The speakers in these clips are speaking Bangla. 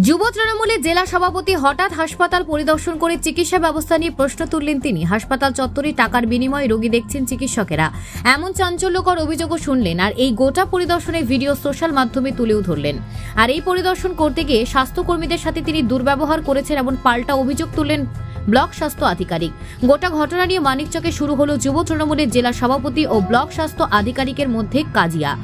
যুব তৃণমূলের জেলা সভাপতি হঠাৎ হাসপাতাল পরিদর্শন করে চিকিৎসা ব্যবস্থা নিয়ে প্রশ্ন তুললেন তিনি। হাসপাতাল চত্বরে টাকার বিনিময়ে রোগী দেখছেন চিকিৎসকেরা, এমন চাঞ্চল্যকর অভিযোগও শুনলেন। আর এই গোটা পরিদর্শনের ভিডিও সোশ্যাল মাধ্যমে তুলেও ধরলেন। আর এই পরিদর্শন করতে গিয়ে স্বাস্থ্যকর্মীদের সাথে তিনি দুর্ব্যবহার করেছেন এমন পাল্টা অভিযোগ তুললেন ব্লক স্বাস্থ্য আধিকারিক। গোটা ঘটনা নিয়ে মানিকচকে শুরু হলো যুব তৃণমূলের জেলা সভাপতি ও ব্লক স্বাস্থ্য আধিকারিকের মধ্যে কাজিয়া।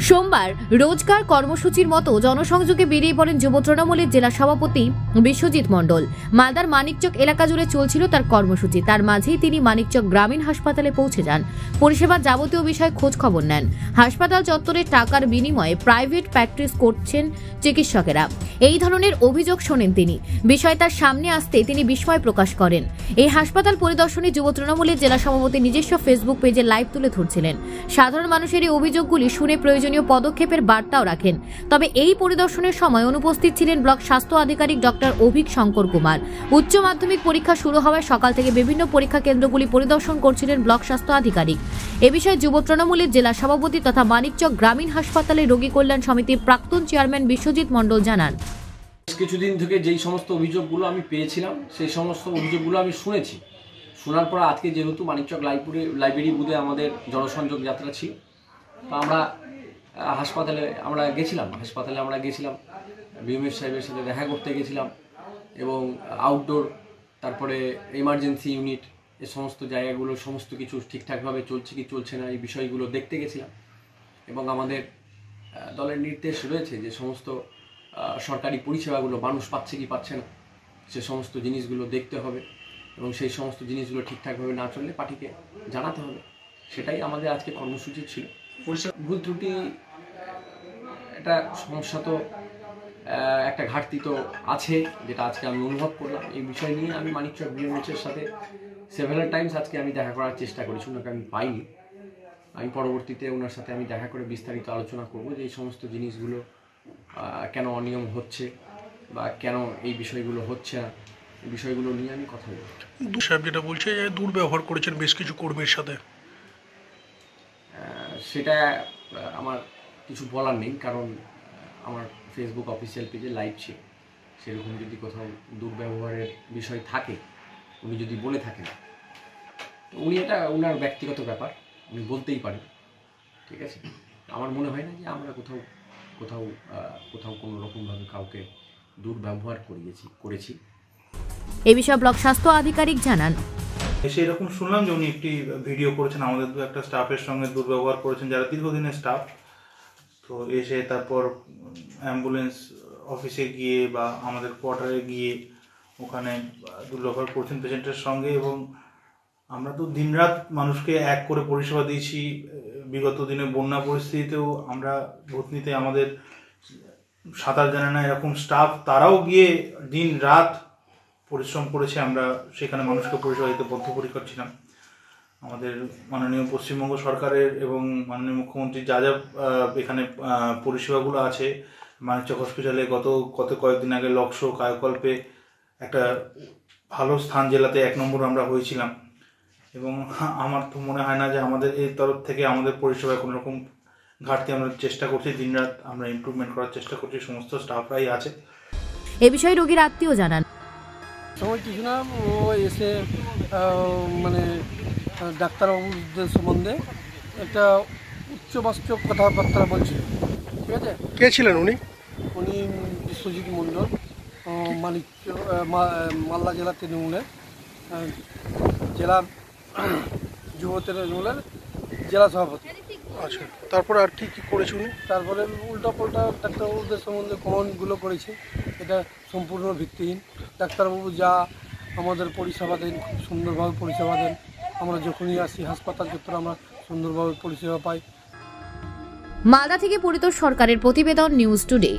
সোমবার রোজগার কর্মসূচির মতো জনসংযোগে বেরিয়ে পড়েন যুব তৃণমূলের জেলা সভাপতি বিশ্বজিৎ মণ্ডল। মালদার মানিকচক এলাকা জুড়ে চলছিল তার কর্মসূচি। তার মাঝেই তিনি মানিকচক গ্রামীণ হাসপাতালে পৌঁছে যান। পরিষেবার যাবতীয় বিষয়ে খোঁজ খবর নেন। হাসপাতাল চত্বরে টাকার বিনিময়ে প্রাইভেট প্র্যাকটিস করছেন চিকিৎসকেরা, এই ধরনের অভিযোগ শোনেন তিনি। বিষয় তার সামনে আসতে তিনি বিস্ময় প্রকাশ করেন। এই হাসপাতাল পরিদর্শনে যুব তৃণমূলের জেলা সভাপতি নিজস্ব ফেসবুক পেজে লাইভ তুলে ধরছিলেন। সাধারণ মানুষের এই অভিযোগগুলি শুনে প্রয়োজনীয় পদক্ষেপের বার্তাও রাখেন। তবে এই পরিদর্শনের সময় অনুপস্থিত ছিলেন ব্লক স্বাস্থ্য আধিকারিক ডক্টর অভিক শঙ্কর কুমার। উচ্চ মাধ্যমিক পরীক্ষা শুরু হওয়ায় সকাল থেকে বিভিন্ন পরীক্ষা কেন্দ্রগুলি পরিদর্শন করছিলেন ব্লক স্বাস্থ্য আধিকারিক। এ বিষয়ে যুব তৃণমূলের জেলা সভাপতি তথা মানিকচক গ্রামীণ হাসপাতালে রোগী কল্যাণ সমিতির প্রাক্তন চেয়ারম্যান বিশ্বজিৎ মণ্ডল জানান, কিছুদিন থেকে যেই সমস্ত অভিযোগগুলো আমি পেয়েছিলাম সেই সমস্ত অভিযোগগুলো আমি শুনেছি। শোনার পর আজকে যেহেতু মানিকচক লাইব্রেরি বুথে আমাদের জনসংযোগ যাত্রা ছিল, তো আমরা হাসপাতালে গেছিলাম বিএমএস সাহেবের সাথে দেখা করতে গেছিলাম এবং আউটডোর, তারপরে এমার্জেন্সি ইউনিট, এ সমস্ত জায়গাগুলো সমস্ত কিছু ঠিকঠাকভাবে চলছে কি চলছে না এই বিষয়গুলো দেখতে গেছিলাম। এবং আমাদের দলের নির্দেশ রয়েছে যে সমস্ত সরকারি পরিষেবাগুলো মানুষ পাচ্ছে কি পাচ্ছে না সে সমস্ত জিনিসগুলো দেখতে হবে এবং সেই সমস্ত জিনিসগুলো ঠিকঠাকভাবে না চললে পার্টিকে জানাতে হবে। সেটাই আমাদের আজকে কর্মসূচি ছিল। ভুল ত্রুটি একটা সমস্যা, তো একটা ঘাটতি তো আছে, যেটা আজকে আমি অনুভব করলাম। এই বিষয় নিয়ে আমি মানিকচক বিএমএইচের সাথে সেভারাল টাইমস আজকে আমি দেখা করার চেষ্টা করেছি, ওনাকে আমি পাইনি। আমি পরবর্তীতে ওনার সাথে আমি দেখা করে বিস্তারিত আলোচনা করব যে এই সমস্ত জিনিসগুলো কেন অনিয়ম হচ্ছে বা কেন এই বিষয়গুলো হচ্ছে না, এই বিষয়গুলো নিয়ে আমি কথা বলব। সাহেব যেটা বলছে যে দুর্ব্যবহার করেছেন বেশ কিছু কর্মীর সাথে, সেটা আমার কিছু বলার নেই, কারণ আমার ফেসবুক অফিসিয়াল পেজে লাইভ ছিল। সেরকম যদি কোথাও দুর্ব্যবহারের বিষয় থাকে, উনি যদি বলে থাকেন, তো উনি এটা ওনার ব্যক্তিগত ব্যাপার, উনি বলতেই পারেন, ঠিক আছে। আমার মনে হয় না যে আমরা কোথাও কোনো রকমভাবে কাউকে দুর্ব্যবহার করেছি। এ বিষয়ে ব্লক স্বাস্থ্য আধিকারিক জানান, এসে এরকম শুনলাম যে উনি একটি ভিডিও করেছেন, আমাদের দু একটা স্টাফের সঙ্গে দুর্ব্যবহার করেছেন যারা দীর্ঘদিনের স্টাফ। তো এসে তারপর অ্যাম্বুলেন্স অফিসে গিয়ে বা আমাদের কোয়ার্টারে গিয়ে ওখানে দুর্ব্যবহার করছেন পেশেন্টের সঙ্গে। এবং আমরা তো দিনরাত মানুষকে এক করে পরিষেবা দিয়েছি। বিগত দিনে বন্যা পরিস্থিতিতেও আমরা ভূতনিতে আমাদের সাঁতার জানে না এরকম স্টাফ, তারাও গিয়ে দিন রাত পরিশ্রম করেছে। আমরা সেখানে মানুষকে পরিষেবা দিতে বদ্ধপরিকর ছিলাম। আমাদের মাননীয় পশ্চিমবঙ্গ সরকারের এবং মাননীয় মুখ্যমন্ত্রী যা যা এখানে পরিষেবাগুলো আছে, মানিকচক হসপিটালে গত কয়েকদিন আগে লক্ষ্য কায়কল্পে একটা ভালো স্থান, জেলাতে 1 নম্বর আমরা হয়েছিলাম। এবং আমার তো মনে হয় না যে আমাদের এই তরফ থেকে আমাদের পরিষেবায় কোনো রকম ঘাটতি, আমরা চেষ্টা করছি দিনরাত, আমরা ইমপ্রুভমেন্ট করার চেষ্টা করছি, সমস্ত স্টাফরাই আছে। এ বিষয়ে রোগীর আত্মীয় জানান, সময় কিছু না, ও এসে মানে ডাক্তারবাবুদের সম্বন্ধে একটা উচ্চবাস্তব কথাবার্তা বলছিল, ঠিক আছে। কে ছিলেন উনি? উনি বিশ্বজিৎ মণ্ডল, মালদা জেলা তৃণমূলের জেলা যুব তৃণমূলের জেলা সভাপতি। আচ্ছা, তারপরে আর কি করেছে উনি? তারপরে উল্টাপাল্টা ডাক্তারবাবুদের সম্বন্ধে কমেন্টগুলো করেছে, এটা সম্পূর্ণ ভিত্তিহীন। ডাক্তারবাবু যা আমাদের পরিষেবা দেন, খুব সুন্দরভাবে পরিষেবা দেন। আমরা যখনই আসি হাসপাতাল চত্বরে আমরা সুন্দরভাবে পরিষেবা পাই। মালদা থেকে পরিতোষ সরকারের প্রতিবেদন, নিউজ টুডে।